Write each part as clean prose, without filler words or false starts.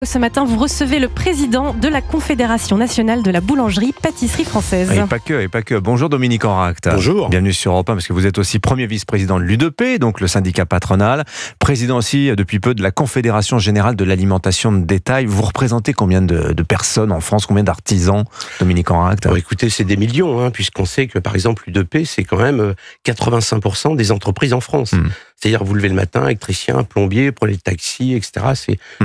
Ce matin, vous recevez le président de la Confédération nationale de la boulangerie-pâtisserie française. Et pas que. Bonjour Dominique Enracte. Bonjour. Bienvenue sur Europe 1 parce que vous êtes aussi premier vice-président de l'UDP, donc le syndicat patronal, président aussi depuis peu de la Confédération générale de l'alimentation de détail. Vous représentez combien de personnes en France, combien d'artisans, Dominique Enracte? Écoutez, c'est des millions, puisqu'on sait que par exemple l'UDP, c'est quand même 85% des entreprises en France. C'est-à-dire vous levez le matin, électricien, plombier, prenez le taxi, etc.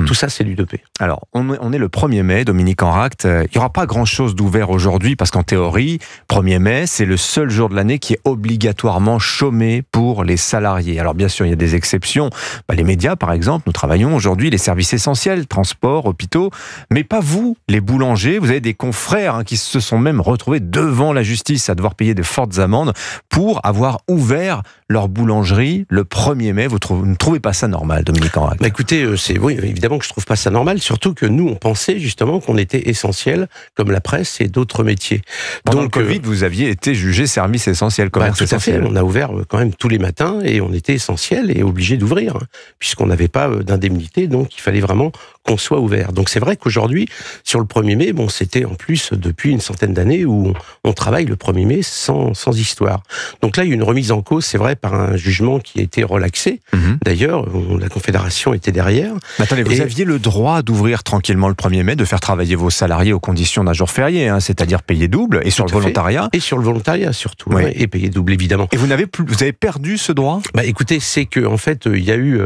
Tout ça, c'est l'UDP. Alors, on est le 1er mai, Dominique Enracte. Il n'y aura pas grand-chose d'ouvert aujourd'hui parce qu'en théorie, 1er mai, c'est le seul jour de l'année qui est obligatoirement chômé pour les salariés. Alors bien sûr, il y a des exceptions. Les médias, par exemple, nous travaillons aujourd'hui les services essentiels, transports, hôpitaux, mais pas vous, les boulangers. Vous avez des confrères qui se sont même retrouvés devant la justice à devoir payer de fortes amendes pour avoir ouvert leur boulangerie le 1er mai. Vous ne trouvez pas ça normal, Dominique Enracte? Écoutez, oui, évidemment que je trouve pas ça normal, surtout que nous, on pensait justement qu'on était essentiel, comme la presse et d'autres métiers. Pendant le Covid, vous aviez été jugé service essentiel, commerce essentiel. Tout à fait, on a ouvert quand même tous les matins et on était essentiel et obligé d'ouvrir, puisqu'on n'avait pas d'indemnité, donc il fallait vraiment qu'on soit ouvert. Donc c'est vrai qu'aujourd'hui, sur le 1er mai, c'était en plus depuis une centaine d'années où on travaille le 1er mai sans histoire. Donc là, il y a une remise en cause, c'est vrai, par un jugement qui a été relaxé. D'ailleurs, la Confédération était derrière. Mais attendez, vous aviez le droit d'ouvrir tranquillement le 1er mai, de faire travailler vos salariés aux conditions d'un jour férié, c'est-à-dire payer double, et sur le volontariat. Et sur le volontariat surtout, oui. Et payer double évidemment. Et vous avez perdu ce droit? Écoutez, c'est que en fait, il y a eu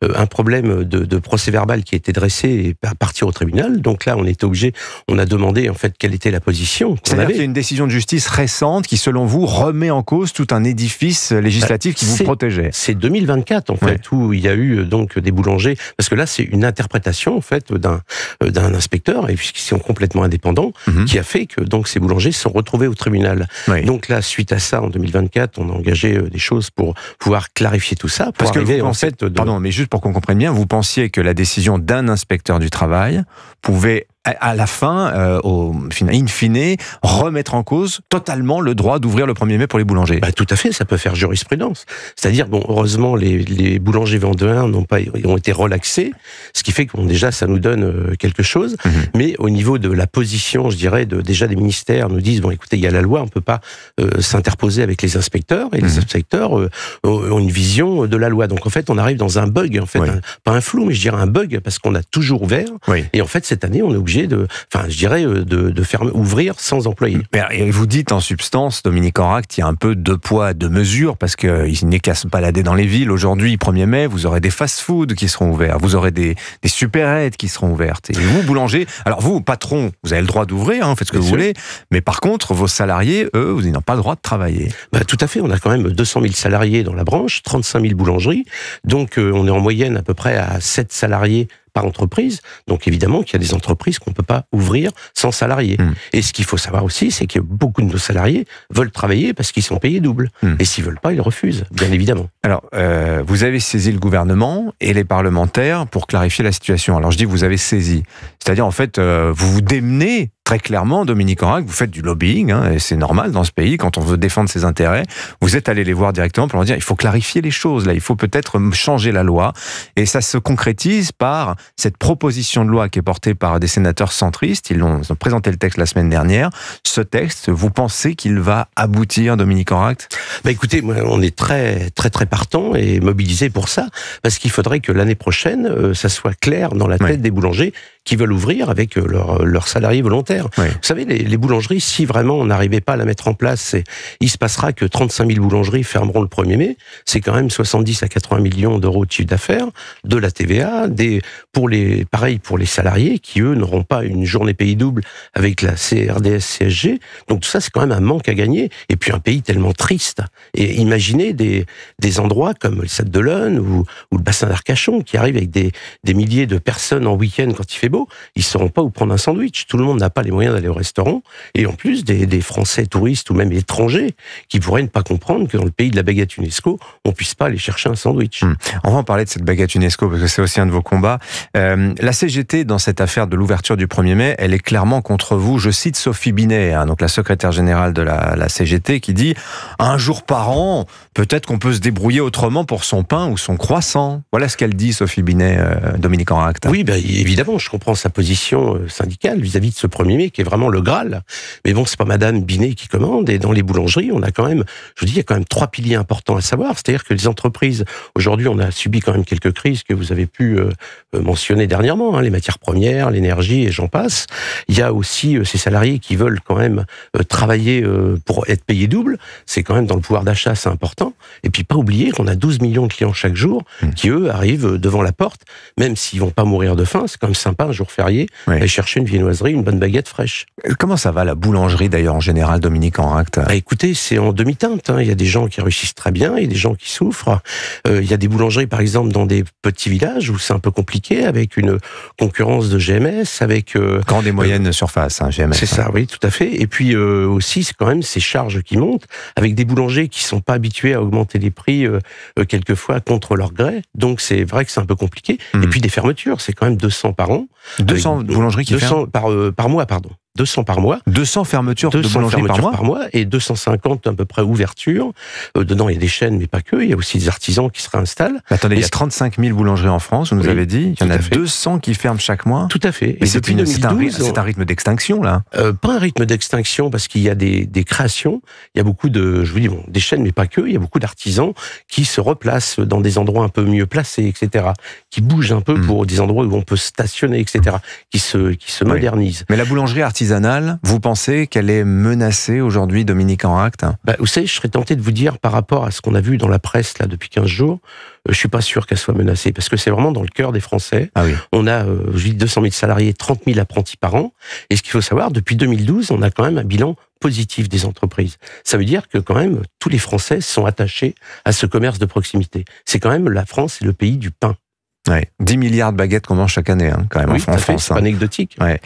un problème de procès-verbal qui a été dressé et à partir au tribunal. Donc là, on était obligé, on a demandé en fait quelle était la position. C'est-à-dire qu'il y a une décision de justice récente qui, selon vous, remet en cause tout un édifice législatif qui vous protégeait. C'est 2024 en fait, où il y a eu donc des boulangers, parce que là c'est une interprétation en fait d'un inspecteur, et puisqu'ils sont complètement indépendants, qui a fait que donc ces boulangers se sont retrouvés au tribunal. Donc là, suite à ça, en 2024, on a engagé des choses pour pouvoir clarifier tout ça. Parce que vous pensez, pardon, mais juste pour qu'on comprenne bien, vous pensiez que la décision d'un inspecteur du travail pouvait à la fin, in fine, remettre en cause totalement le droit d'ouvrir le 1er mai pour les boulangers. Tout à fait, ça peut faire jurisprudence. C'est-à-dire, heureusement, les boulangers vendéens ont été relaxés, ce qui fait que déjà, ça nous donne quelque chose. Mais au niveau de la position, je dirais, déjà des ministères nous disent, écoutez, il y a la loi, on peut pas s'interposer avec les inspecteurs, et les inspecteurs ont une vision de la loi. Donc en fait, on arrive dans un bug, en fait, pas un flou, mais je dirais un bug, parce qu'on a toujours ouvert. Et en fait, cette année, on est obligé de faire ouvrir sans employés. Et vous dites en substance, Dominique Enracte, il y a un peu deux poids, deux mesures, parce qu'il n'est qu'à se balader dans les villes. Aujourd'hui, 1er mai, vous aurez des fast-foods qui seront ouverts, vous aurez des supérettes qui seront ouvertes. Et vous, boulanger, alors vous, patron, vous avez le droit d'ouvrir, faites ce que vous voulez, mais par contre, vos salariés, eux, vous n'avez pas le droit de travailler. Tout à fait, on a quand même 200 000 salariés dans la branche, 35 000 boulangeries, donc on est en moyenne à peu près à 7 salariés par entreprise. Donc évidemment qu'il y a des entreprises qu'on ne peut pas ouvrir sans salariés. Et ce qu'il faut savoir aussi, c'est que beaucoup de nos salariés veulent travailler parce qu'ils sont payés double. Et s'ils ne veulent pas, ils refusent, bien évidemment. Alors, vous avez saisi le gouvernement et les parlementaires pour clarifier la situation. Alors je dis vous avez saisi. C'est-à-dire en fait, vous vous démenez très clairement, Dominique Enracte, vous faites du lobbying, et c'est normal dans ce pays, quand on veut défendre ses intérêts, vous êtes allé les voir directement pour leur dire, il faut clarifier les choses, là, il faut peut-être changer la loi, et ça se concrétise par cette proposition de loi qui est portée par des sénateurs centristes, ils ont présenté le texte la semaine dernière. Ce texte, vous pensez qu'il va aboutir, Dominique Enracte? Écoutez, on est très très très partant et mobilisé pour ça, parce qu'il faudrait que l'année prochaine, ça soit clair dans la tête des boulangers qui veulent ouvrir avec leurs salariés volontaires. Vous savez, les boulangeries, si vraiment on n'arrivait pas à la mettre en place, il se passera que 35 000 boulangeries fermeront le 1er mai. C'est quand même 70 à 80 millions d'euros de chiffre d'affaires, de la TVA, pour les salariés qui, eux, n'auront pas une journée payée double avec la CRDS, CSG. Donc tout ça, c'est quand même un manque à gagner. Et puis un pays tellement triste. Et imaginez des endroits comme le Sable d'Olonne ou le bassin d'Arcachon qui arrivent avec des milliers de personnes en week-end quand il fait beau. Ils ne sauront pas où prendre un sandwich. Tout le monde n'a pas les moyens d'aller au restaurant, et en plus des Français touristes ou même étrangers qui pourraient ne pas comprendre que dans le pays de la baguette UNESCO, on puisse pas aller chercher un sandwich. On va en parler de cette baguette UNESCO parce que c'est aussi un de vos combats. La CGT, dans cette affaire de l'ouverture du 1er mai, elle est clairement contre vous. Je cite Sophie Binet, donc la secrétaire générale de la CGT, qui dit « Un jour par an, peut-être qu'on peut se débrouiller autrement pour son pain ou son croissant. Voilà ce qu'elle dit, Sophie Binet, Dominique Enracte. Oui, évidemment, je comprends sa position syndicale vis-à-vis de ce 1er mai qui est vraiment le Graal. Mais bon, c'est pas Madame Binet qui commande. Et dans les boulangeries, on a quand même, je vous dis, il y a quand même 3 piliers importants à savoir. C'est-à-dire que les entreprises, aujourd'hui, on a subi quand même quelques crises que vous avez pu mentionner dernièrement, hein, les matières premières, l'énergie et j'en passe. Il y a aussi ces salariés qui veulent quand même travailler pour être payés double. C'est quand même dans le pouvoir d'achat, c'est important. Et puis pas oublier qu'on a 12 millions de clients chaque jour qui, eux, arrivent devant la porte, même s'ils vont pas mourir de faim. C'est quand même sympa, un jour férié, aller chercher une viennoiserie, une bonne baguette fraîche. Comment ça va, la boulangerie, d'ailleurs, en général, Dominique Enracte? Écoutez, c'est en demi-teinte. Il y a des gens qui réussissent très bien, il y a des gens qui souffrent. Il y a des boulangeries, par exemple, dans des petits villages où c'est un peu compliqué, avec une concurrence de GMS, avec... Grande et moyenne surface, hein, GMS. C'est ça, oui, tout à fait. Et puis aussi, c'est quand même ces charges qui montent, avec des boulangers qui sont pas habitués à augmenter les prix quelquefois contre leur gré. Donc c'est vrai que c'est un peu compliqué. Et puis des fermetures, c'est quand même 200 par an. 200 boulangeries qui ferment par mois, pardon. 200 par mois. 200 fermetures de boulangeries par mois et 250 à peu près ouvertures. Dedans, il y a des chaînes, mais pas que. Il y a aussi des artisans qui se réinstallent. Attendez, il y a 35 000 boulangeries en France, vous nous avez dit. Il y en a 200 qui ferment chaque mois. Tout à fait. Et depuis 2012, c'est un rythme d'extinction, là. Pas un rythme d'extinction, parce qu'il y a des créations. Il y a beaucoup de, je vous dis, des chaînes, mais pas que. Il y a beaucoup d'artisans qui se replacent dans des endroits un peu mieux placés, etc. Qui bougent un peu pour des endroits où on peut stationner, etc. Qui se modernisent. Mais la boulangerie artisanale, vous pensez qu'elle est menacée aujourd'hui, Dominique Enracte? Vous savez, je serais tenté de vous dire, par rapport à ce qu'on a vu dans la presse là depuis 15 jours, je suis pas sûr qu'elle soit menacée, parce que c'est vraiment dans le cœur des Français. Ah oui. On a 200 000 salariés, 30 000 apprentis par an, et ce qu'il faut savoir, depuis 2012, on a quand même un bilan positif des entreprises. Ça veut dire que quand même, tous les Français sont attachés à ce commerce de proximité. C'est quand même, la France, c'est le pays du pain. Ouais. 10 milliards de baguettes qu'on mange chaque année, hein, quand même, oui, en France. C'est pas anecdotique. Ouais.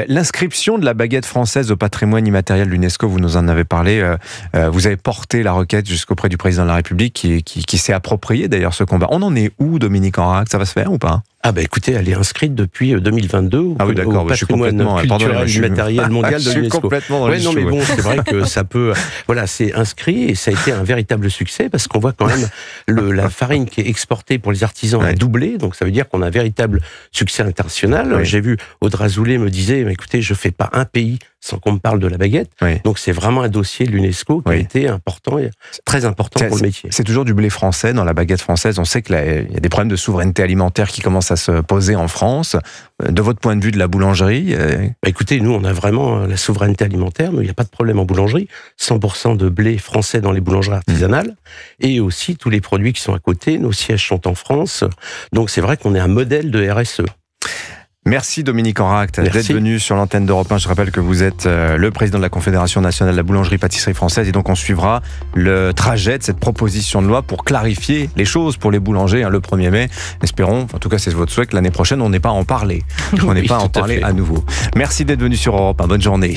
L'inscription de la baguette française au patrimoine immatériel de l'UNESCO, vous nous en avez parlé. Vous avez porté la requête jusqu'auprès du président de la République qui s'est approprié d'ailleurs ce combat. On en est où, Dominique Enracte? Ça va se faire ou pas? Écoutez, elle est inscrite depuis 2022 au patrimoine culturel immatériel mondial de l'UNESCO. Je suis complètement dans les non, mais bon, c'est vrai que ça peut... Voilà, c'est inscrit et ça a été un véritable succès parce qu'on voit quand même la farine qui est exportée pour les artisans a doublé, donc ça veut dire qu'on a un véritable succès international. J'ai vu Audrey Azoulay me disait, écoutez, je fais pas un pays sans qu'on me parle de la baguette. Donc c'est vraiment un dossier de l'UNESCO qui a été important, très important pour le métier. C'est toujours du blé français dans la baguette française. On sait qu'il y a des problèmes de souveraineté alimentaire qui commencent à se poser en France. De votre point de vue de la boulangerie Écoutez, nous on a vraiment la souveraineté alimentaire. Nous, il n'y a pas de problème en boulangerie. 100% de blé français dans les boulangeries artisanales. Et aussi tous les produits qui sont à côté. Nos sièges sont en France. Donc c'est vrai qu'on est un modèle de RSE. Merci Dominique Enracte d'être venu sur l'antenne d'Europe 1. Je rappelle que vous êtes le président de la Confédération nationale de la boulangerie-pâtisserie française et donc on suivra le trajet de cette proposition de loi pour clarifier les choses pour les boulangers le 1er mai. Espérons, en tout cas c'est votre souhait, que l'année prochaine on n'ait pas à en parler. On n'ait pas à en parler à nouveau. Merci d'être venu sur Europe 1. Bonne journée.